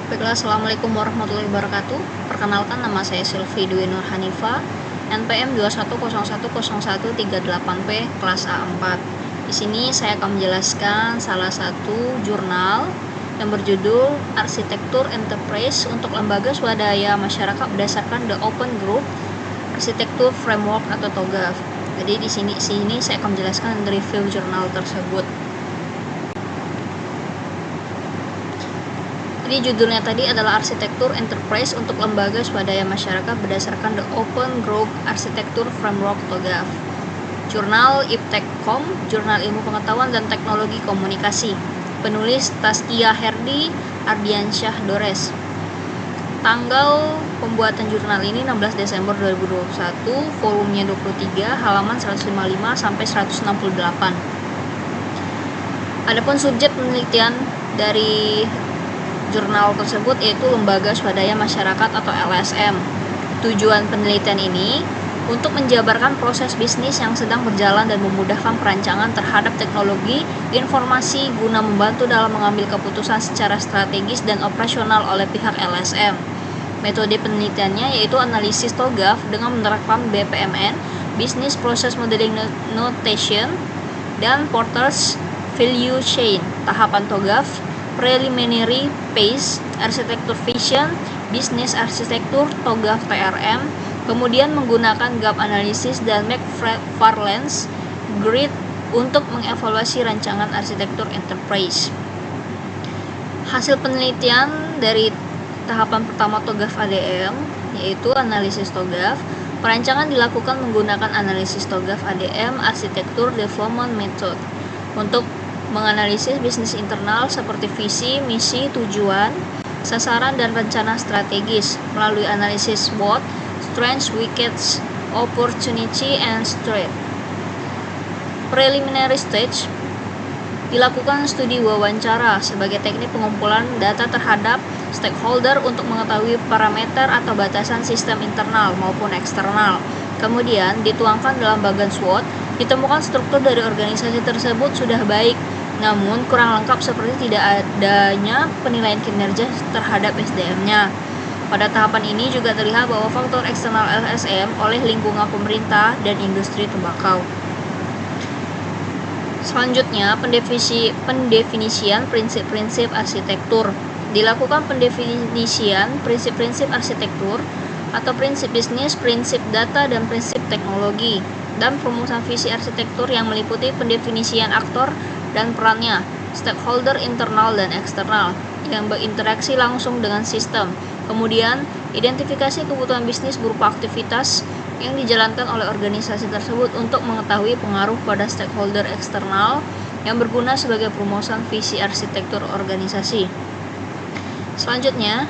Baiklah, Assalamualaikum warahmatullahi wabarakatuh. Perkenalkan, nama saya Sylvie Dwi Nur Hanifa, NPM 21010138P, kelas A4. Di sini saya akan menjelaskan salah satu jurnal yang berjudul Arsitektur Enterprise untuk Lembaga Swadaya Masyarakat berdasarkan The Open Group Arsitektur Framework atau TOGAF. Jadi di sini saya akan menjelaskan review jurnal tersebut. Jadi judulnya tadi adalah Arsitektur Enterprise untuk Lembaga Swadaya Masyarakat berdasarkan The Open Group Arsitektur Framework TOGAF. Jurnal Iptek.com, Jurnal Ilmu Pengetahuan dan Teknologi Komunikasi. Penulis Taskia Herdi Ardiansyah Dores. Tanggal pembuatan jurnal ini 16 Desember 2021, volumenya 23, halaman 155 sampai 168. Adapun subjek penelitian dari jurnal tersebut yaitu Lembaga Swadaya Masyarakat atau LSM. Tujuan penelitian ini untuk menjabarkan proses bisnis yang sedang berjalan dan memudahkan perancangan terhadap teknologi informasi guna membantu dalam mengambil keputusan secara strategis dan operasional oleh pihak LSM. Metode penelitiannya yaitu analisis TOGAF dengan menerapkan BPMN, Business Process Modeling Notation, dan Porter's Value Chain. Tahapan TOGAF: Preliminary Phase, Arsitektur Vision, Business Arsitektur, TOGAF TRM, kemudian menggunakan gap analysis dan McFarlane's Grid untuk mengevaluasi rancangan arsitektur enterprise. Hasil penelitian dari tahapan pertama TOGAF ADM yaitu analisis TOGAF. Perancangan dilakukan menggunakan analisis TOGAF ADM Arsitektur Development Method untuk menganalisis bisnis internal seperti visi, misi, tujuan, sasaran, dan rencana strategis melalui analisis SWOT, Strengths, Weaknesses, Opportunity, and Threat. Preliminary stage dilakukan studi wawancara sebagai teknik pengumpulan data terhadap stakeholder untuk mengetahui parameter atau batasan sistem internal maupun eksternal. Kemudian dituangkan dalam bagan SWOT, ditemukan struktur dari organisasi tersebut sudah baik, namun kurang lengkap seperti tidak adanya penilaian kinerja terhadap SDM-nya. Pada tahapan ini juga terlihat bahwa faktor eksternal LSM oleh lingkungan pemerintah dan industri tembakau. Selanjutnya, pendefinisian prinsip-prinsip arsitektur. Dilakukan pendefinisian prinsip-prinsip arsitektur atau prinsip bisnis, prinsip data, dan prinsip teknologi, dan perumusan visi arsitektur yang meliputi pendefinisian aktor dan perannya, stakeholder internal dan eksternal yang berinteraksi langsung dengan sistem. Kemudian, identifikasi kebutuhan bisnis berupa aktivitas yang dijalankan oleh organisasi tersebut untuk mengetahui pengaruh pada stakeholder eksternal yang berguna sebagai perumusan visi arsitektur organisasi. Selanjutnya,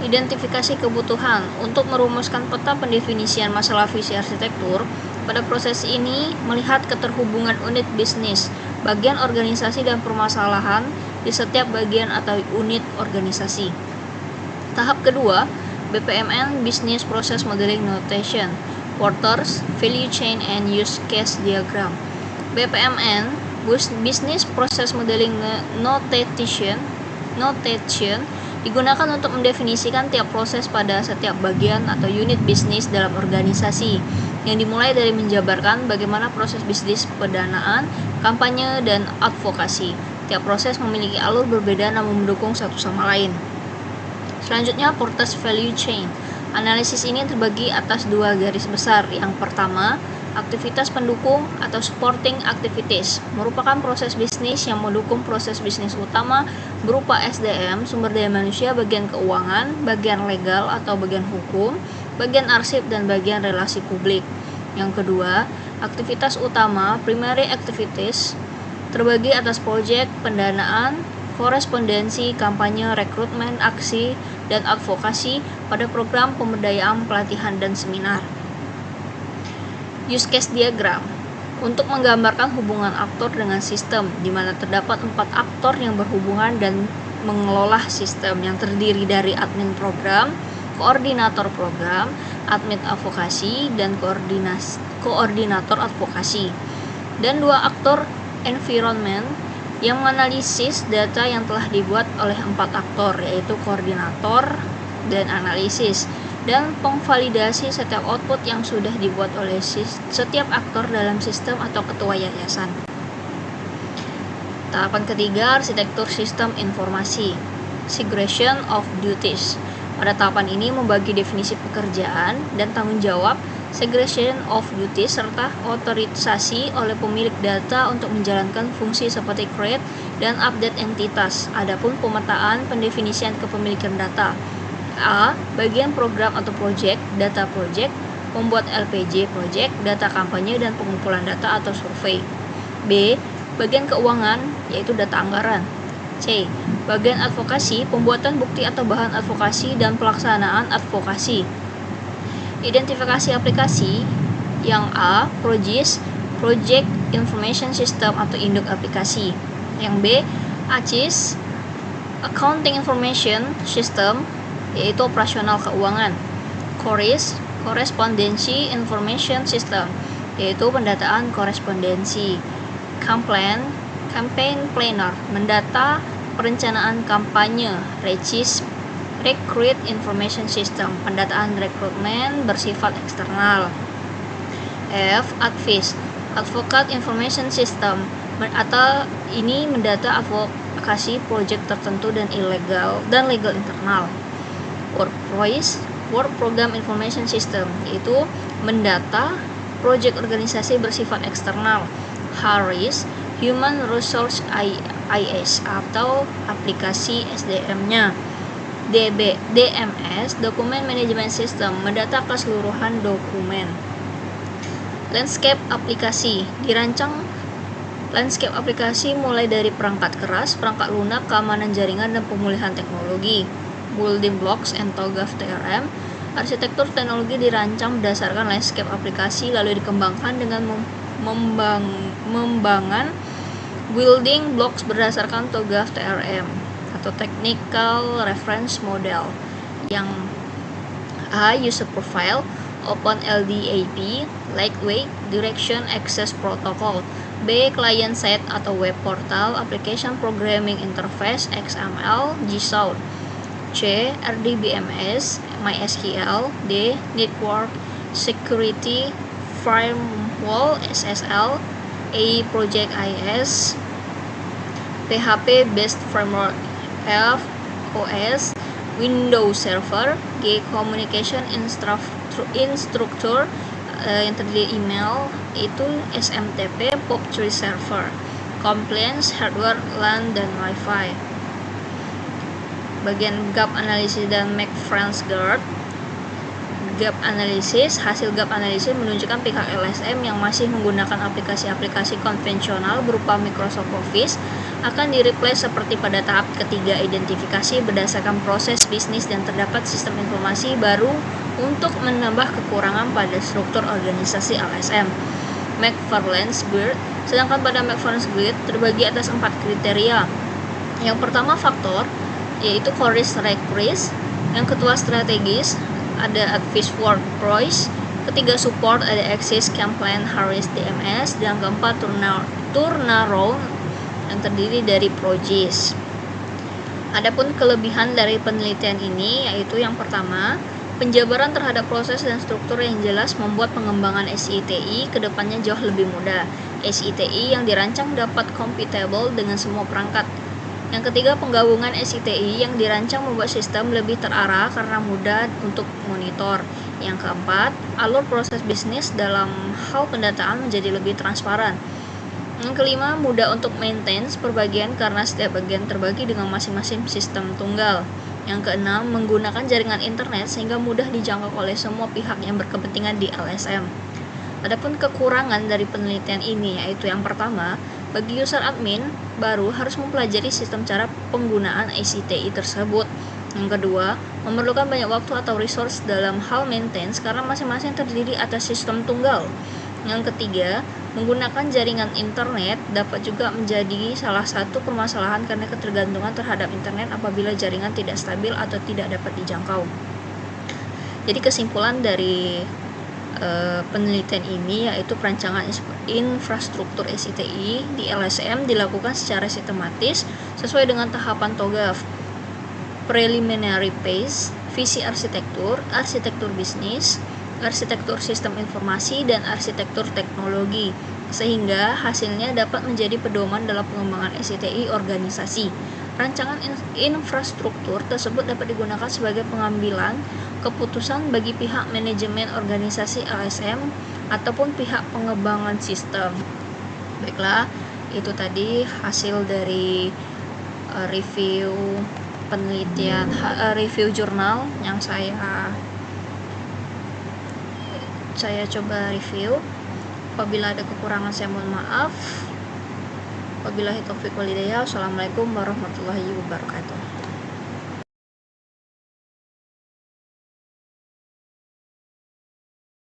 identifikasi kebutuhan untuk merumuskan peta pendefinisian masalah visi arsitektur. Pada proses ini, melihat keterhubungan unit bisnis, bagian organisasi, dan permasalahan di setiap bagian atau unit organisasi. Tahap kedua, BPMN Business Process Modeling Notation, Porter's Value Chain and Use Case Diagram. BPMN Business Process Modeling Notation digunakan untuk mendefinisikan tiap proses pada setiap bagian atau unit bisnis dalam organisasi, yang dimulai dari menjabarkan bagaimana proses bisnis pendanaan, kampanye, dan advokasi. Tiap proses memiliki alur berbeda namun mendukung satu sama lain. Selanjutnya, Porter's Value Chain. Analisis ini terbagi atas dua garis besar. Yang pertama, aktivitas pendukung atau supporting activities merupakan proses bisnis yang mendukung proses bisnis utama berupa SDM, sumber daya manusia, bagian keuangan, bagian legal atau bagian hukum, bagian arsip, dan bagian relasi publik. Yang kedua, aktivitas utama primary activities terbagi atas proyek, pendanaan, korespondensi, kampanye, rekrutmen, aksi, dan advokasi pada program pemberdayaan, pelatihan, dan seminar. Use case diagram untuk menggambarkan hubungan aktor dengan sistem, di mana terdapat 4 aktor yang berhubungan dan mengelola sistem yang terdiri dari admin program, koordinator program, admin advokasi, dan koordinator advokasi. Dan 2 aktor environment yang menganalisis data yang telah dibuat oleh 4 aktor, yaitu koordinator dan analisis, dan pengvalidasi setiap output yang sudah dibuat oleh setiap aktor dalam sistem atau ketua yayasan. Tahapan ketiga, arsitektur sistem informasi, segregation of duties. Pada tahapan ini membagi definisi pekerjaan dan tanggung jawab, segregation of duties, serta otorisasi oleh pemilik data untuk menjalankan fungsi seperti create dan update entitas. Adapun pemetaan pendefinisian kepemilikan data. A. Bagian program atau project, data project, membuat LPJ project, data kampanye dan pengumpulan data atau survei. B. Bagian keuangan, yaitu data anggaran. C. Bagian advokasi, pembuatan bukti atau bahan advokasi dan pelaksanaan advokasi. Identifikasi aplikasi yang A. PROGIS, Project Information System atau induk aplikasi. Yang B. ACIS, Accounting Information System, yaitu operasional keuangan. CORIS, Correspondency Information System, yaitu pendataan korespondensi. Campaign Planner, mendata perencanaan kampanye. RECIS, Recruit Information System, pendataan rekrutmen bersifat eksternal. F. ADVIS, Advocate Information System, atau ini mendata advokasi proyek tertentu dan legal internal. WorkProis, Work Program Information System, yaitu mendata proyek organisasi bersifat eksternal. HRIS, Human Resource IS atau aplikasi SDM-nya. DMS, Document Management System, mendata keseluruhan dokumen. Landscape aplikasi, dirancang landscape aplikasi mulai dari perangkat keras, perangkat lunak, keamanan jaringan, dan pemulihan teknologi. Building blocks and TOGAF TRM, arsitektur teknologi dirancang berdasarkan landscape aplikasi lalu dikembangkan dengan membangun building blocks berdasarkan TOGAF TRM atau Technical Reference Model. Yang A. User Profile, Open LDAP, Lightweight Direction Access Protocol. B. Client Side atau Web Portal, Application Programming Interface XML, GSOUD. C. RDBMS, MySQL. D. Network Security Firewall, SSL. A. Project IS, PHP Based Framework. F. OS, Windows Server. G. Communication Infrastructure, yang terdiri email, itu SMTP, POP3 Server. Compliance Hardware, LAN, dan Wi-Fi. Bagian gap analisis dan make friends guard. Gap analisis, hasil gap analisis menunjukkan pihak LSM yang masih menggunakan aplikasi-aplikasi konvensional berupa Microsoft Office akan di-replace seperti pada tahap ketiga identifikasi berdasarkan proses bisnis dan terdapat sistem informasi baru untuk menambah kekurangan pada struktur organisasi LSM. McFarlane's Grid, sedangkan pada McFarlane's Grid terbagi atas 4 kriteria. Yang pertama faktor, yaitu core risk. Yang kedua strategis, ada Advice WorkProis. Ketiga support, ada Access, Campaign, HRIS, DMS. Dan keempat turnaround, yang terdiri dari PROGIS. Adapun kelebihan dari penelitian ini yaitu yang pertama, penjabaran terhadap proses dan struktur yang jelas membuat pengembangan SITI ke depannya jauh lebih mudah. SITI yang dirancang dapat compatible dengan semua perangkat. Yang ketiga, penggabungan SITI yang dirancang membuat sistem lebih terarah karena mudah untuk monitor. Yang keempat, alur proses bisnis dalam hal pendataan menjadi lebih transparan. Yang kelima, mudah untuk maintain perbagian karena setiap bagian terbagi dengan masing-masing sistem tunggal. Yang keenam, menggunakan jaringan internet sehingga mudah dijangkau oleh semua pihak yang berkepentingan di LSM. Adapun kekurangan dari penelitian ini yaitu yang pertama, bagi user admin baru harus mempelajari sistem cara penggunaan ICTI tersebut. Yang kedua, memerlukan banyak waktu atau resource dalam hal maintenance karena masing-masing terdiri atas sistem tunggal. Yang ketiga, menggunakan jaringan internet dapat juga menjadi salah satu permasalahan karena ketergantungan terhadap internet apabila jaringan tidak stabil atau tidak dapat dijangkau. Jadi kesimpulan dari penelitian ini, yaitu perancangan infrastruktur SITI di LSM dilakukan secara sistematis sesuai dengan tahapan TOGAF. Preliminary phase, visi arsitektur, arsitektur bisnis, arsitektur sistem informasi, dan arsitektur teknologi, sehingga hasilnya dapat menjadi pedoman dalam pengembangan SITI organisasi. Rancangan infrastruktur tersebut dapat digunakan sebagai pengambilan keputusan bagi pihak manajemen organisasi LSM ataupun pihak pengembangan sistem. Baiklah, itu tadi hasil dari review penelitian, review jurnal yang saya coba review. Apabila ada kekurangan saya mohon maaf. Wabillahi taufiq wal hidayah. Wassalamualaikum warahmatullahi wabarakatuh.